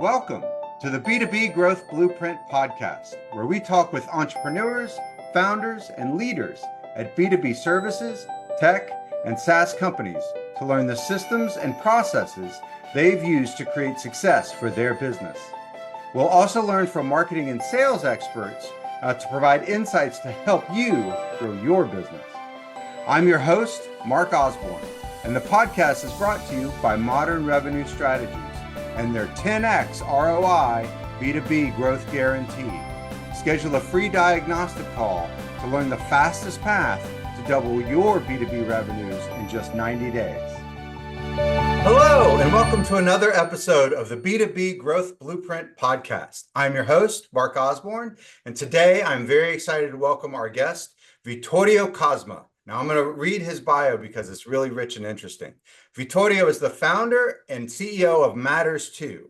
welcome to the B2B Growth Blueprint podcast, where we talk with entrepreneurs, founders, and leaders at B2B services, tech, and SaaS companies to learn the systems and processes they've used to create success for their business. We'll also learn from marketing and sales experts to provide insights to help you grow your business. I'm your host, Mark Osborne, and the podcast is brought to you by Modern Revenue Strategies and their 10x ROI B2B growth guarantee. Schedule a free diagnostic call to learn the fastest path to double your B2B revenues in just 90 days. Hello, and welcome to another episode of the B2B Growth Blueprint podcast. I'm your host, Mark Osborne, and today I'm very excited to welcome our guest, Vittorio Cosma. Now, I'm going to read his bio because it's really rich and interesting. Vittorio is the founder and CEO of Matters2.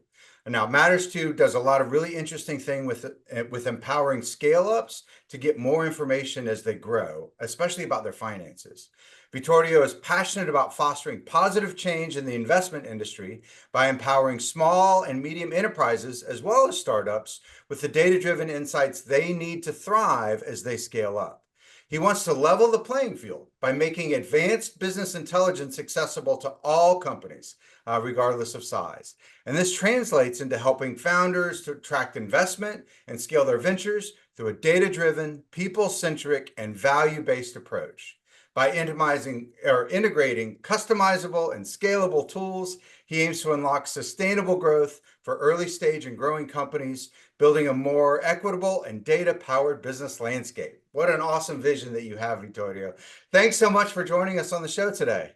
Now, Matters2 does a lot of really interesting things with empowering scale-ups to get more information as they grow, especially about their finances. Vittorio is passionate about fostering positive change in the investment industry by empowering small and medium enterprises, as well as startups, with the data-driven insights they need to thrive as they scale up. He wants to level the playing field by making advanced business intelligence accessible to all companies, regardless of size. And this translates into helping founders to attract investment and scale their ventures through a data-driven, people-centric, and value-based approach. By integrating customizable and scalable tools, he aims to unlock sustainable growth for early stage and growing companies, building a more equitable and data-powered business landscape. What an awesome vision that you have, Vittorio. Thanks so much for joining us on the show today.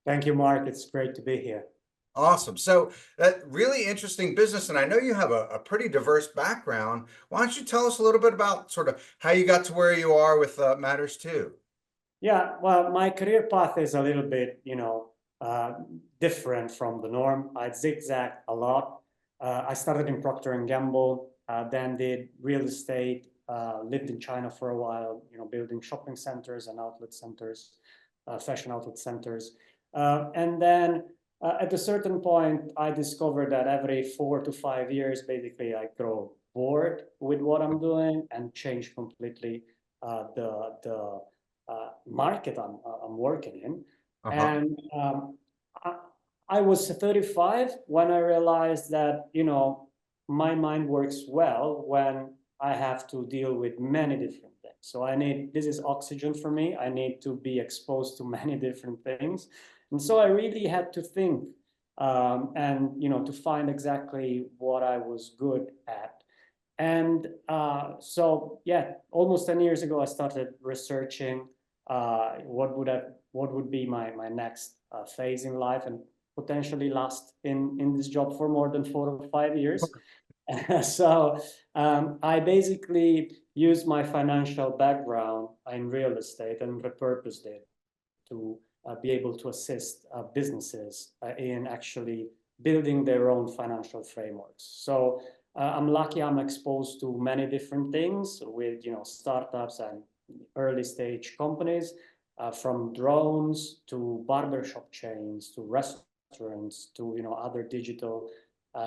Thank you, Mark. It's great to be here. Awesome. So that really interesting business, and I know you have a pretty diverse background. Why don't you tell us a little bit about sort of how you got to where you are with Matters2? Yeah, well, my career path is a little bit, different from the norm. I zigzagged a lot. I started in Procter & Gamble, then did real estate, lived in China for a while, building shopping centers and outlet centers, fashion outlet centers. And then at a certain point, I discovered that every 4 to 5 years, basically, I grow bored with what I'm doing and change completely the market I'm working in. And I was 35 when I realized that, my mind works well when I have to deal with many different things. So this is oxygen for me. I need to be exposed to many different things. And so I really had to think and, to find exactly what I was good at. And almost 10 years ago, I started researching what would be my next phase in life and potentially last in this job for more than 4 or 5 years. So I basically used my financial background in real estate and repurposed it to be able to assist businesses in actually building their own financial frameworks. So I'm lucky I'm exposed to many different things with startups and early stage companies, from drones to barbershop chains to restaurants to other digital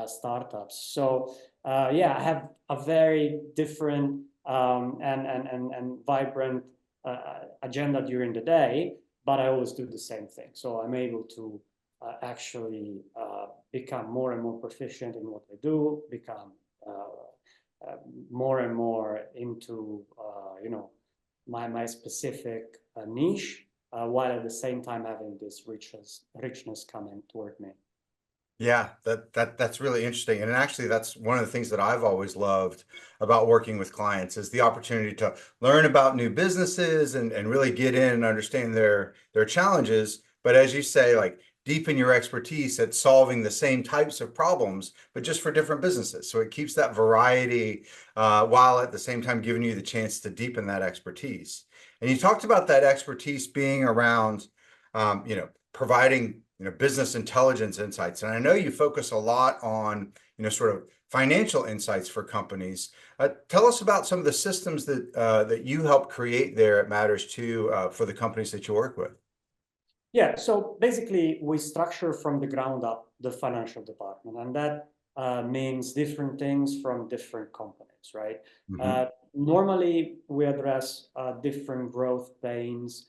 startups. So I have a very different and vibrant agenda during the day, but I always do the same thing. So I'm able to actually become more and more proficient in what I do, become more and more into my specific niche, while at the same time having this richness coming toward me. Yeah, that's really interesting. And actually, that's one of the things that I've always loved about working with clients is the opportunity to learn about new businesses and really get in and understand their challenges. But as you say, like deepen your expertise at solving the same types of problems, but just for different businesses. So it keeps that variety while at the same time giving you the chance to deepen that expertise. And you talked about that expertise being around, providing business intelligence insights. And I know you focus a lot on, sort of financial insights for companies. Tell us about some of the systems that you help create there at Matters2 for the companies that you work with. Yeah, so basically we structure from the ground up the financial department, and that means different things from different companies, right? Mm-hmm. Normally, we address different growth pains.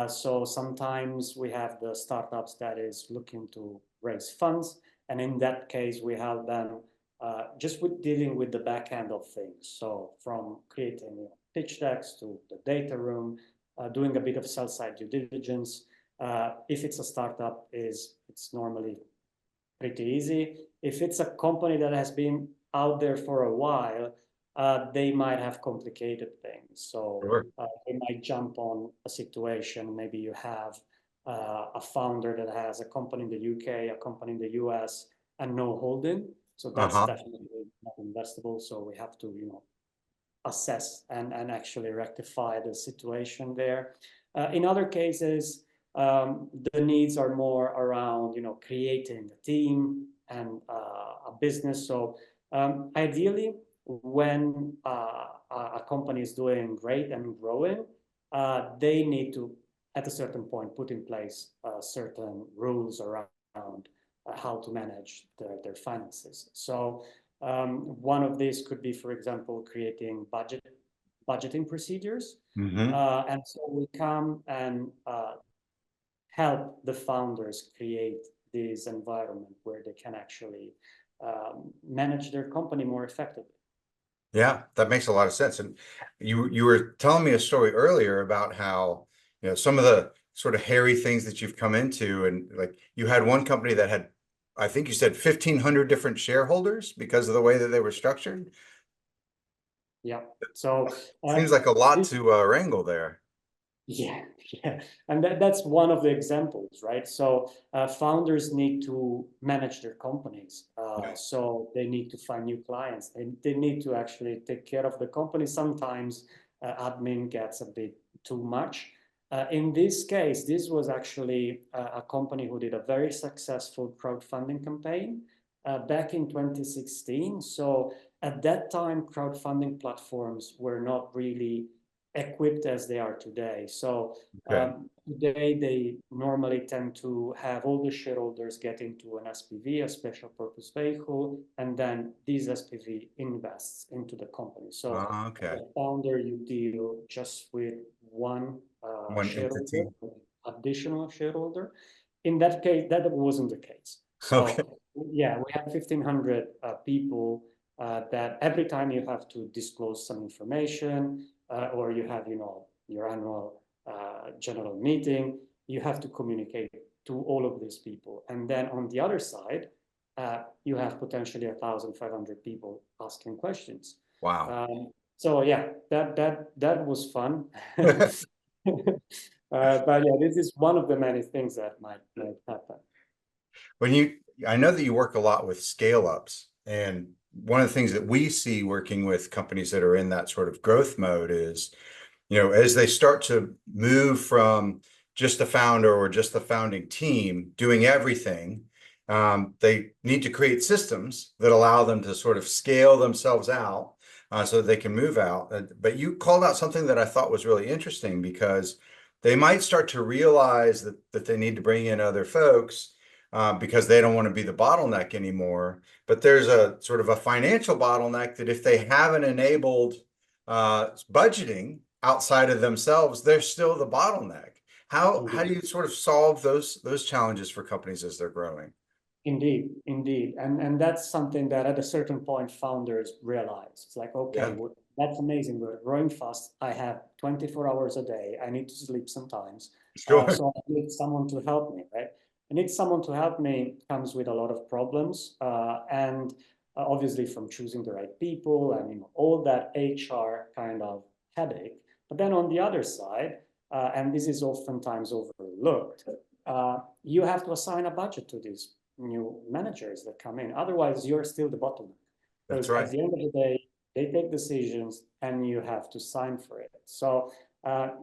So sometimes we have the startups that is looking to raise funds, and in that case, we help them just with dealing with the back end of things. So from creating pitch decks to the data room, doing a bit of sell-side due diligence. If it's a startup, it's normally pretty easy. If it's a company that has been out there for a while, they might have complicated things. So Sure. they might jump on a situation. Maybe you have a founder that has a company in the UK, a company in the US, and no holding. So that's Uh-huh. definitely not investable. So we have to, assess and actually rectify the situation there. In other cases, the needs are more around, creating a team and a business. So ideally, when a company is doing great and growing, they need to, at a certain point, put in place certain rules around how to manage their finances. So one of these could be, for example, creating budgeting procedures. Mm-hmm. And so we come and help the founders create this environment where they can actually manage their company more effectively. Yeah, that makes a lot of sense. And you were telling me a story earlier about how, some of the sort of hairy things that you've come into, and like you had one company that had, I think you said 1,500 different shareholders because of the way that they were structured. Yeah. So Seems like a lot this to wrangle there. Yeah, yeah, and that's one of the examples, right? So founders need to manage their companies, Yeah. so they need to find new clients. They need to actually take care of the company. Sometimes admin gets a bit too much. In this case, this was actually a company who did a very successful crowdfunding campaign back in 2016. So at that time, crowdfunding platforms were not really equipped as they are today. So Okay. today they normally tend to have all the shareholders get into an SPV, a special purpose vehicle, and then this SPV invests into the company. So as Okay. a founder, you deal just with one One shareholder, entity. additional shareholder. In that case, that wasn't the case. Okay. So yeah, we have 1,500 people that every time you have to disclose some information, or you have, your annual general meeting, you have to communicate to all of these people. And then on the other side, you have potentially 1,500 people asking questions. Wow. So yeah, that was fun. But yeah, this is one of the many things that might happen. I know that you work a lot with scale ups, and one of the things that we see working with companies that are in that sort of growth mode is, as they start to move from just the founder or just the founding team doing everything, they need to create systems that allow them to sort of scale themselves out so that they can move out. But you called out something that I thought was really interesting, because they might start to realize that they need to bring in other folks because they don't want to be the bottleneck anymore. But there's a sort of a financial bottleneck that if they haven't enabled budgeting outside of themselves, they're still the bottleneck. How do Indeed. you sort of solve those challenges for companies as they're growing? Indeed, indeed. And that's something that at a certain point founders realize. It's like, okay, Yeah, that's amazing. We're growing fast. I have 24 hours a day. I need to sleep sometimes. sure. So I need someone to help me, right? I need someone to help me comes with a lot of problems. And obviously from choosing the right people and all that HR kind of headache. But then on the other side, and this is oftentimes overlooked, you have to assign a budget to these new managers that come in. Otherwise, you're still the bottleneck. That's Because at right. the end of the day, they take decisions and you have to sign for it. So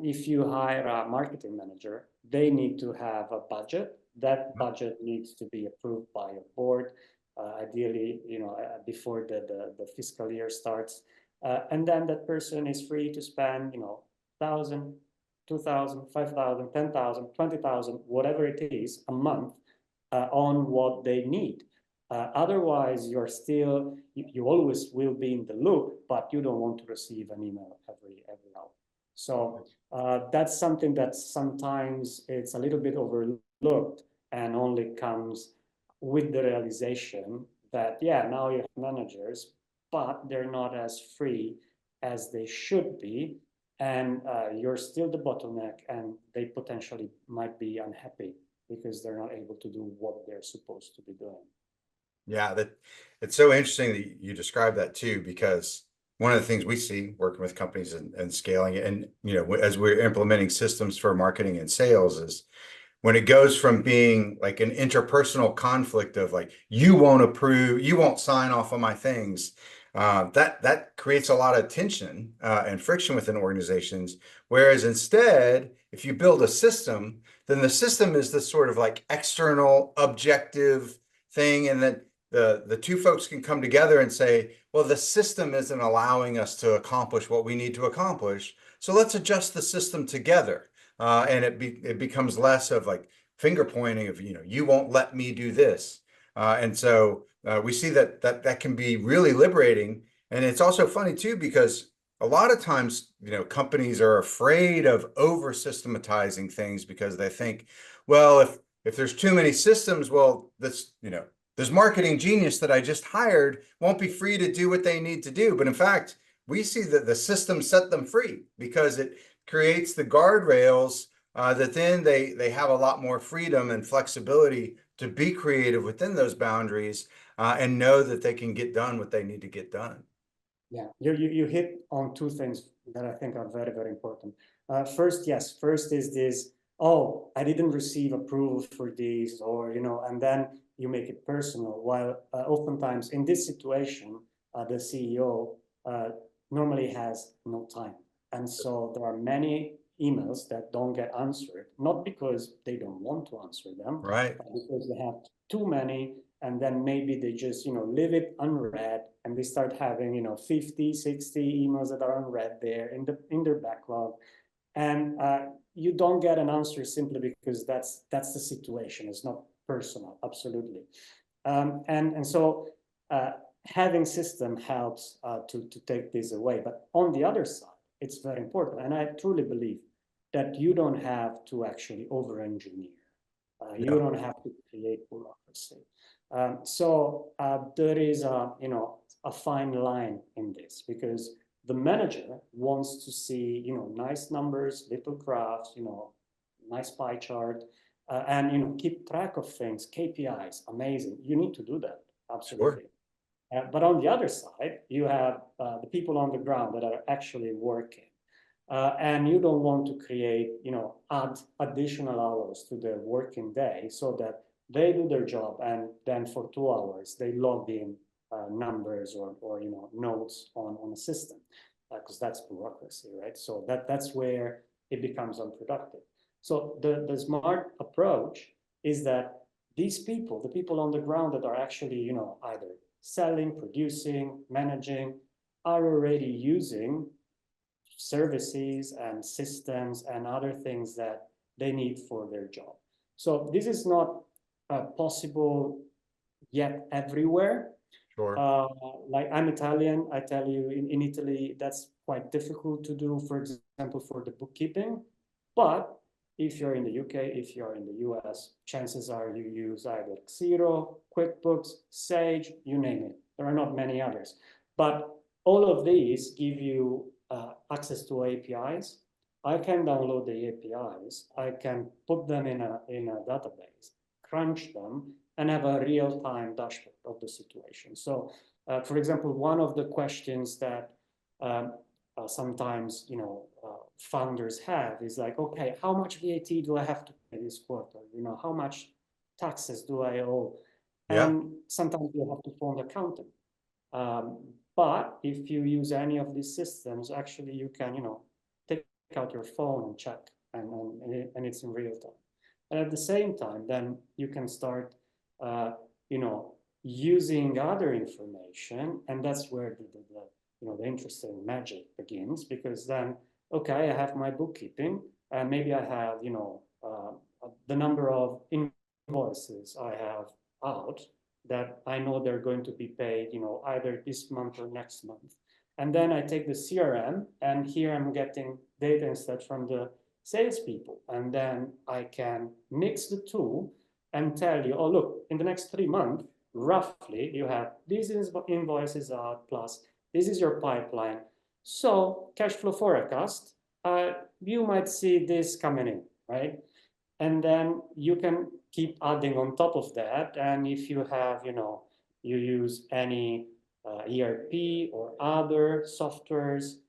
if you hire a marketing manager, they need to have a budget. That budget needs to be approved by a board, ideally, before the fiscal year starts. And then that person is free to spend, 1,000, 2,000, 5,000, 10,000, 20,000, whatever it is, a month on what they need. Otherwise, you always will be in the loop, but you don't want to receive an email every hour. So that's something that sometimes it's a little bit overlooked and only comes with the realization that, yeah, now you have managers, but they're not as free as they should be. And you're still the bottleneck, and they potentially might be unhappy because they're not able to do what they're supposed to be doing. Yeah, it's so interesting that you describe that too, because one of the things we see working with companies and scaling it, and as we're implementing systems for marketing and sales, is when it goes from being like an interpersonal conflict of like, you won't approve, you won't sign off on my things, that creates a lot of tension and friction within organizations. Whereas instead, if you build a system, then the system is this sort of like external objective thing, and then the two folks can come together and say, well, the system isn't allowing us to accomplish what we need to accomplish, so let's adjust the system together. And it becomes less of like finger pointing of, you won't let me do this. And so we see that can be really liberating. And it's also funny too, because a lot of times, companies are afraid of over systematizing things because they think, well, if there's too many systems, well, this marketing genius that I just hired won't be free to do what they need to do. But in fact, we see that the system set them free because it creates the guardrails that then they have a lot more freedom and flexibility to be creative within those boundaries and know that they can get done what they need to get done. Yeah, you hit on two things that I think are very, very important. First is this, oh, I didn't receive approval for this, or, and then you make it personal. While oftentimes in this situation, the CEO normally has no time. And so there are many emails that don't get answered, not because they don't want to answer them, Right. but because they have too many, and then maybe they just leave it unread, and they start having 50, 60 emails that are unread there in their backlog, and you don't get an answer simply because that's the situation. It's not personal, absolutely. And so having system helps to take this away. But on the other side, it's very important, and I truly believe that you don't have to actually over-engineer. You don't have to create bureaucracy. So there is a fine line in this, because the manager wants to see nice numbers, little graphs, nice pie chart, and keep track of things, KPIs. Amazing. You need to do that, absolutely. Sure. But on the other side, you have the people on the ground that are actually working. And you don't want to create, add additional hours to their working day so that they do their job, and then for 2 hours they log in numbers or notes on a system, because that's bureaucracy, right? So that's where it becomes unproductive. So the smart approach is that these people, the people on the ground that are actually either selling, producing, managing, are already using services and systems and other things that they need for their job. So this is not possible yet everywhere. Sure. Like, I'm Italian, I tell you, in Italy, that's quite difficult to do, for example, for the bookkeeping. But if you're in the UK, if you're in the US, chances are you use either Xero, QuickBooks, Sage, you name it. There are not many others. But all of these give you access to APIs. I can download the APIs. I can put them in a database, crunch them, and have a real-time dashboard of the situation. So, for example, one of the questions that sometimes founders have is like, okay, how much VAT do I have to pay this quarter? How much taxes do I owe? Yeah. And sometimes you have to phone the accountant. But if you use any of these systems, actually you can, take out your phone and check, and it's in real time. And at the same time, then you can start, using other information, and that's where the interesting magic begins, because then, okay, I have my bookkeeping, and maybe I have, the number of invoices I have out, that I know they're going to be paid, either this month or next month. And then I take the CRM, and here I'm getting data instead from the salespeople. And then I can mix the two and tell you, oh, look, in the next 3 months, roughly, you have these invoices out, plus this is your pipeline. So cash flow forecast, you might see this coming in, right? And then you can keep adding on top of that. And if you have, you use any ERP or other softwares,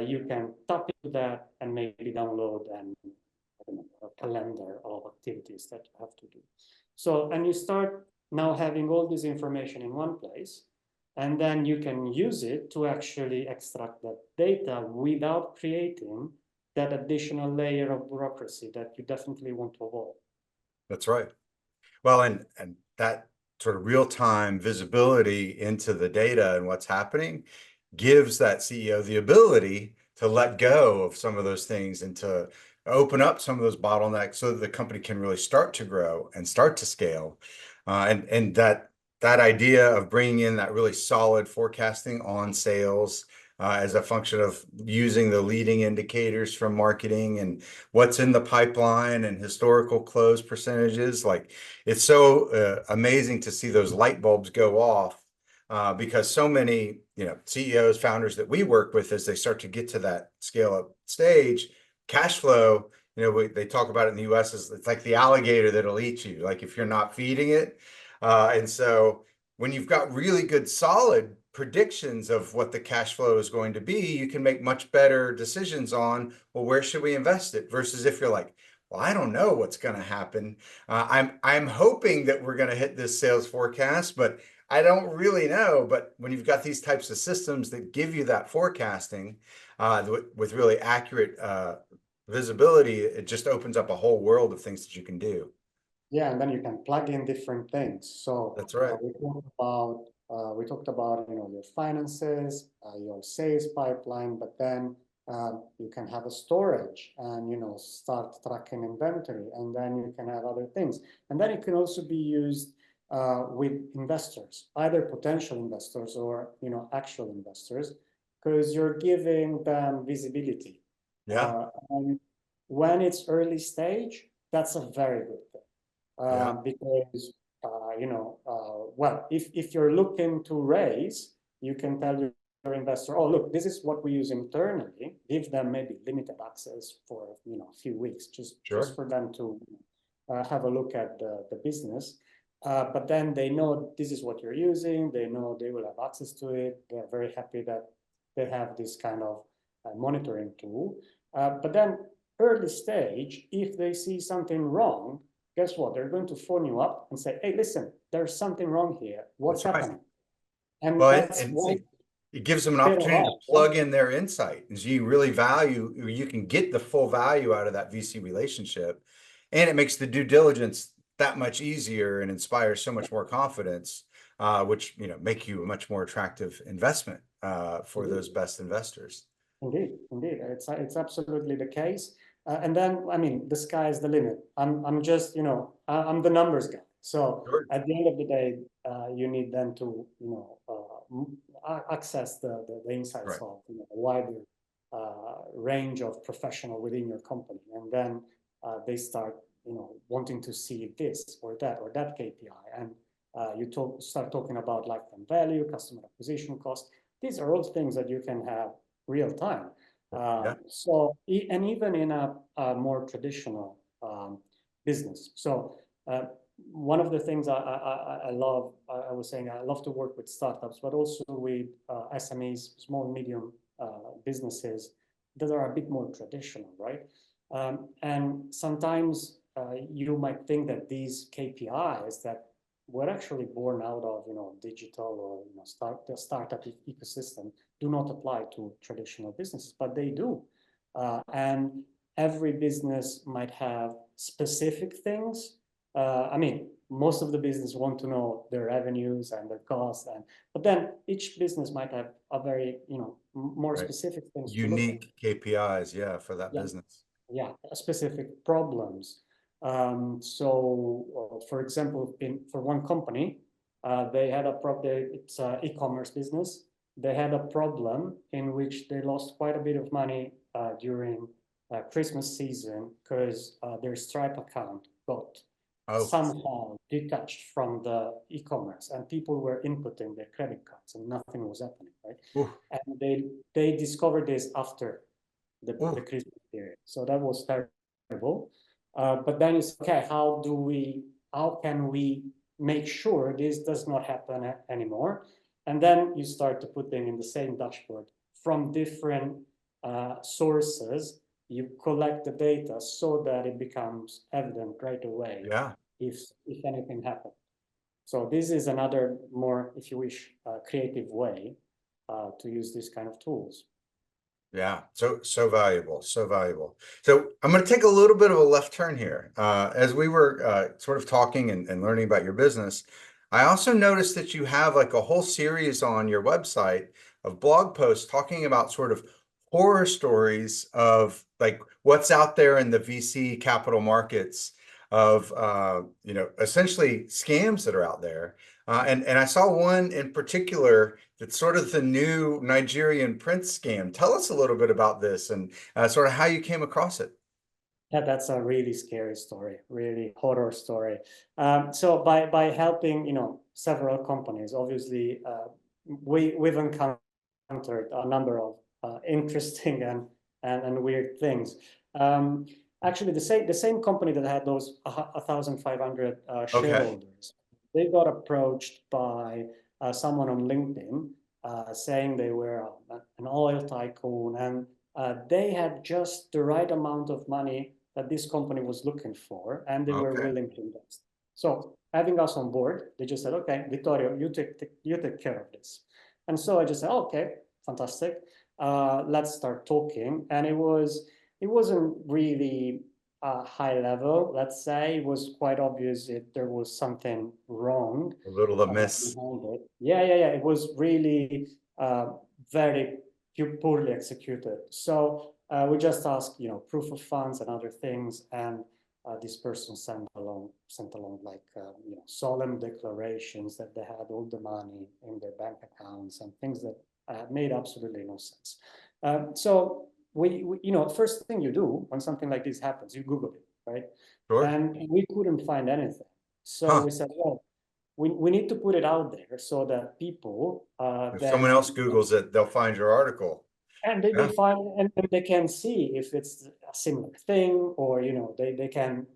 you can tap into that and maybe download a calendar of activities that you have to do. So, and you start now having all this information in one place, and then you can use it to actually extract that data without creating that additional layer of bureaucracy that you definitely want to avoid. That's right. Well, and that sort of real-time visibility into the data and what's happening gives that CEO the ability to let go of some of those things and to open up some of those bottlenecks so that the company can really start to grow and start to scale. And that idea of bringing in that really solid forecasting on sales as a function of using the leading indicators from marketing and what's in the pipeline and historical close percentages. Like, it's so amazing to see those light bulbs go off because so many, CEOs, founders that we work with, as they start to get to that scale up stage, cash flow, they talk about it in the US as it's like the alligator that'll eat you, like if you're not feeding it. And so when you've got really good, solid predictions of what the cash flow is going to be, you can make much better decisions on, well, where should we invest it? Versus if you're like, well, I don't know what's going to happen. I'm hoping that we're going to hit this sales forecast, but I don't really know. But when you've got these types of systems that give you that forecasting with really accurate visibility, it just opens up a whole world of things that you can do. Yeah, and then you can plug in different things. So That's right. we talked about your finances, your sales pipeline, but then you can have a storage and start tracking inventory, and then you can have other things, and then it can also be used with investors, either potential investors or actual investors, because you're giving them visibility. Yeah. And when it's early stage, that's a very good thing. Yeah. Because well, if you're looking to raise, you can tell your investor, oh, look, this is what we use internally. Give them maybe limited access for a few weeks, just for them to have a look at the business. But then they know this is what you're using. They know they will have access to it. They're very happy that they have this kind of monitoring tool. But then early stage, if they see something wrong, guess what? They're going to phone you up and say, hey, listen, there's something wrong here. What's happening? And well, that's and it gives them an opportunity to plug in their insight. As you really value, you can get the full value out of that VC relationship. And it makes the due diligence that much easier and inspires so much more confidence, which make you a much more attractive investment for those best investors. Indeed, it's absolutely the case. And then, I mean, the sky is the limit. I'm just, I'm the numbers guy. So at the end of the day, you need them to, access the insights of a wider range of professional within your company, and then they start, wanting to see this or that KPI, and you start talking about lifetime value, customer acquisition cost. These are all things that you can have real time. So, and even in a more traditional business. So one of the things I love, I was saying, I love to work with startups, but also with SMEs, small and medium businesses that are a bit more traditional, right? And sometimes you might think that these KPIs that were actually born out of digital or the startup ecosystem do not apply to traditional businesses, but they do. And every business might have specific things. I mean, most of the business want to know their revenues and their costs, but then each business might have a very more specific things, unique KPIs, for that business. Yeah, specific problems. So, for example, for one company, They had a problem. It's an e-commerce business. They had a problem in which they lost quite a bit of money during Christmas season because their Stripe account got somehow detached from the e-commerce, and people were inputting their credit cards, and nothing was happening, right? Ooh. And they discovered this after the Christmas period, so that was terrible. But then you say, okay, how can we make sure this does not happen anymore? And then you start to put them in the same dashboard from different sources. You collect the data so that it becomes evident right away. Yeah. If anything happened. So this is another more, if you wish, creative way to use these kind of tools. Yeah, so valuable, so valuable. So I'm going to take a little bit of a left turn here. As we were sort of talking and learning about your business, I also noticed that you have like a whole series on your website of blog posts talking about sort of horror stories of like what's out there in the VC capital markets of essentially scams that are out there. And I saw one in particular that's sort of the new Nigerian prince scam. Tell us a little bit about this and sort of how you came across it. Yeah, that's a really scary story, really horror story. So by helping several companies, obviously we've encountered a number of interesting and weird things. Actually, the same company that had those 1,500 shareholders, they got approached by someone on LinkedIn saying they were an oil tycoon, and they had just the right amount of money that this company was looking for, and they were willing to invest. So having us on board, they just said, okay, Vittorio, you take care of this. And so I just said, okay, fantastic. Let's start talking. And it wasn't really high level, let's say. It was quite obvious if there was something wrong. A little amiss. Yeah. It was really very poorly executed. So we just asked, proof of funds and other things, and this person sent along like solemn declarations that they had all the money in their bank accounts and things that made absolutely no sense. So we first thing you do when something like this happens, you Google it, right? Sure. And we couldn't find anything. So we said, well, we need to put it out there so that people if someone else Googles it, they'll find your article. And they find, and they can see if it's a similar thing, or they can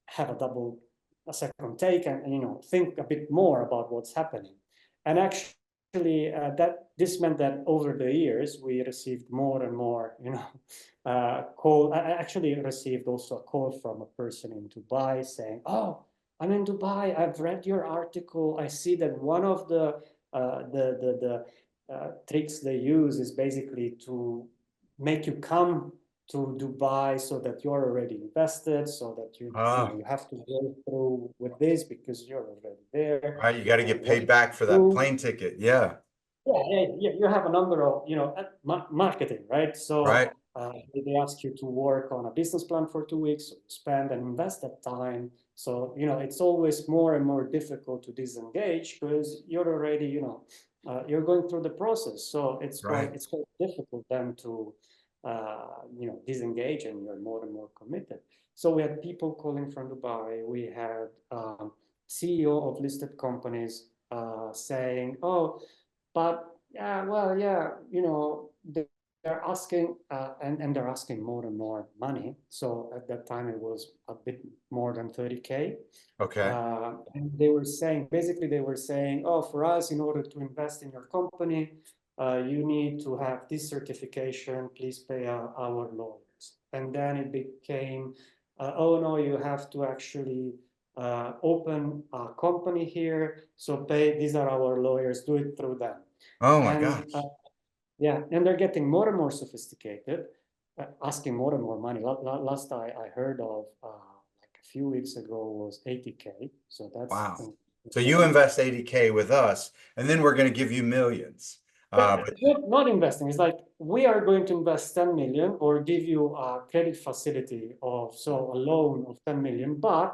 have a second take and think a bit more about what's happening. And actually, this meant that over the years we received more and more call. I actually received also a call from a person in Dubai saying, "Oh, I'm in Dubai. I've read your article. I see that one of the tricks they use is basically to make you come to Dubai so that you're already invested, so that you have to go through with this because you're already there. Right, you got to get paid back for that plane ticket. Yeah. Yeah, you have a number of marketing, right? So they ask you to work on a business plan for 2 weeks, spend and invest that time. So it's always more and more difficult to disengage because you're already you're going through the process. So it's quite difficult then to disengage, and you're more and more committed. So we had people calling from Dubai. We had CEO of listed companies saying, "Oh, but they're asking and they're asking more and more money." So at that time it was a bit more than 30K. And they were saying, "Oh, for us, in order to invest in your company, you need to have this certification. Please pay our lawyers." And then it became, "Oh no, you have to actually open a company here. So pay. These are our lawyers. Do it through them." Oh my gosh. Yeah, and they're getting more and more sophisticated, asking more and more money. Last I heard of like a few weeks ago was 80K. So that's wow. So you invest 80K with us, and then we're going to give you millions. Not investing. It's like we are going to invest 10 million or give you a credit facility a loan of 10 million, but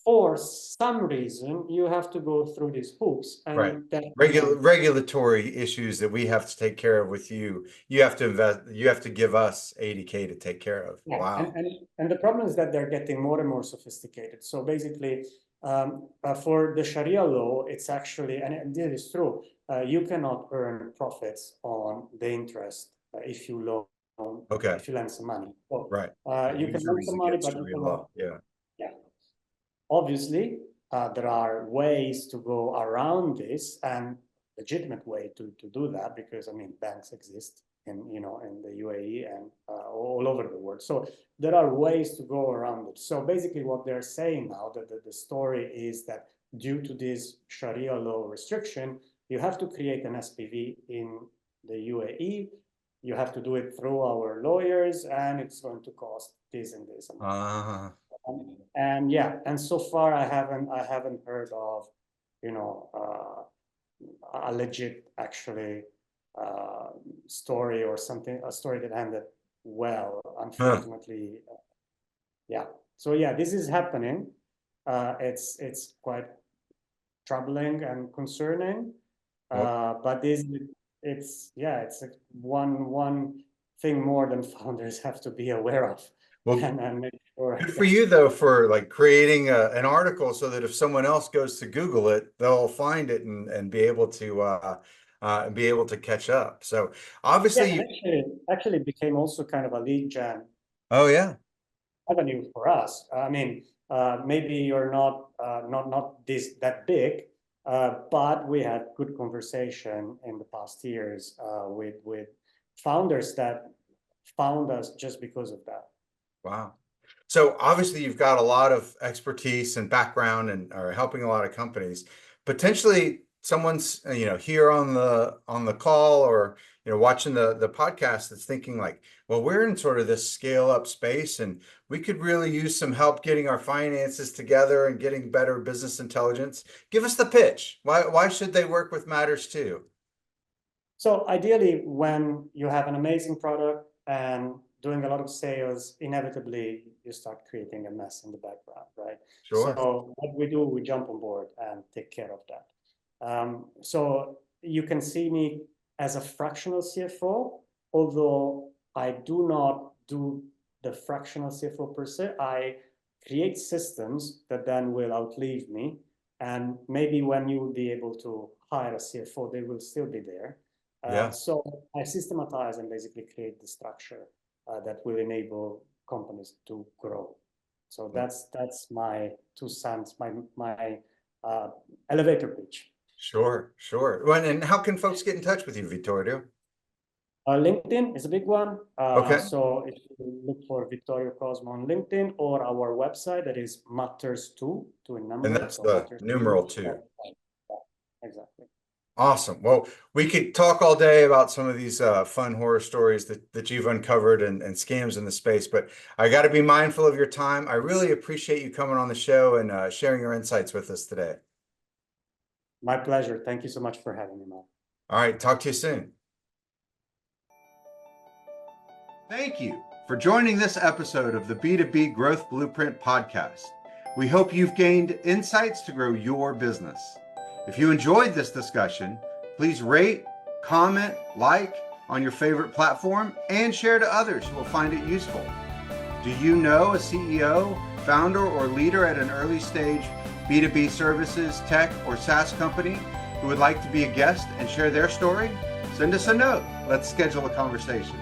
for some reason, you have to go through these hoops, Right. and that Regulatory issues that we have to take care of with you. You have to invest, you have to give us 80K to take care of. yeah, Wow. and the problem is that they're getting more and more sophisticated. So basically, for the Sharia law, it's actually, and this is true, you cannot earn profits on the interest if you loan, Okay. if you lend some money. So, Right. you can lend some money, but you Sharia cannot. law. Yeah. Yeah. Obviously, there are ways to go around this, and legitimate way to do that, because I mean banks exist in in the UAE and all over the world. So there are ways to go around it. So basically, what they're saying now, that the story is that due to this Sharia law restriction, you have to create an SPV in the UAE. You have to do it through our lawyers, and it's going to cost this and this. And yeah, and so far I haven't heard of, a legit actually story or something, a story that ended well, unfortunately. Yeah. So yeah, this is happening. It's quite troubling and concerning. But it's one thing more than founders have to be aware of. Well, and make sure good for you though, for like creating an article so that if someone else goes to Google it, they'll find it and be able to catch up. So obviously, actually became also kind of a lead gen oh yeah, avenue for us. I mean, maybe you're not that big, but we had good conversation in the past years with founders that found us just because of that. wow. So obviously you've got a lot of expertise and background and are helping a lot of companies. Potentially someone's here on the call or watching the podcast that's thinking like, well, we're in sort of this scale up space and we could really use some help getting our finances together and getting better business intelligence. Give us the pitch. Why should they work with Matters2? So ideally, when you have an amazing product and doing a lot of sales, inevitably you start creating a mess in the background, right? Sure. So what we do, we jump on board and take care of that. So you can see me as a fractional CFO, although I do not do the fractional CFO per se. I create systems that then will outlive me. And maybe when you will be able to hire a CFO, they will still be there. So I systematize and basically create the structure that will enable companies to grow. So that's my 2 cents, my elevator pitch. Sure. Well, and how can folks get in touch with you, Vittorio? LinkedIn is a big one. Okay. So if you look for Vittorio Cosma on LinkedIn or our website, that is Matters2, two in number. And that's the numeral 2. Exactly. Awesome. Well, we could talk all day about some of these fun horror stories that you've uncovered and scams in the space, but I got to be mindful of your time. I really appreciate you coming on the show and sharing your insights with us today. My pleasure. Thank you so much for having me, Matt. All right. Talk to you soon. Thank you for joining this episode of the B2B Growth Blueprint podcast. We hope you've gained insights to grow your business. If you enjoyed this discussion, please rate, comment, like on your favorite platform, and share to others who will find it useful. Do you know a CEO, founder, or leader at an early stage B2B services, tech, or SaaS company who would like to be a guest and share their story? Send us a note. Let's schedule a conversation.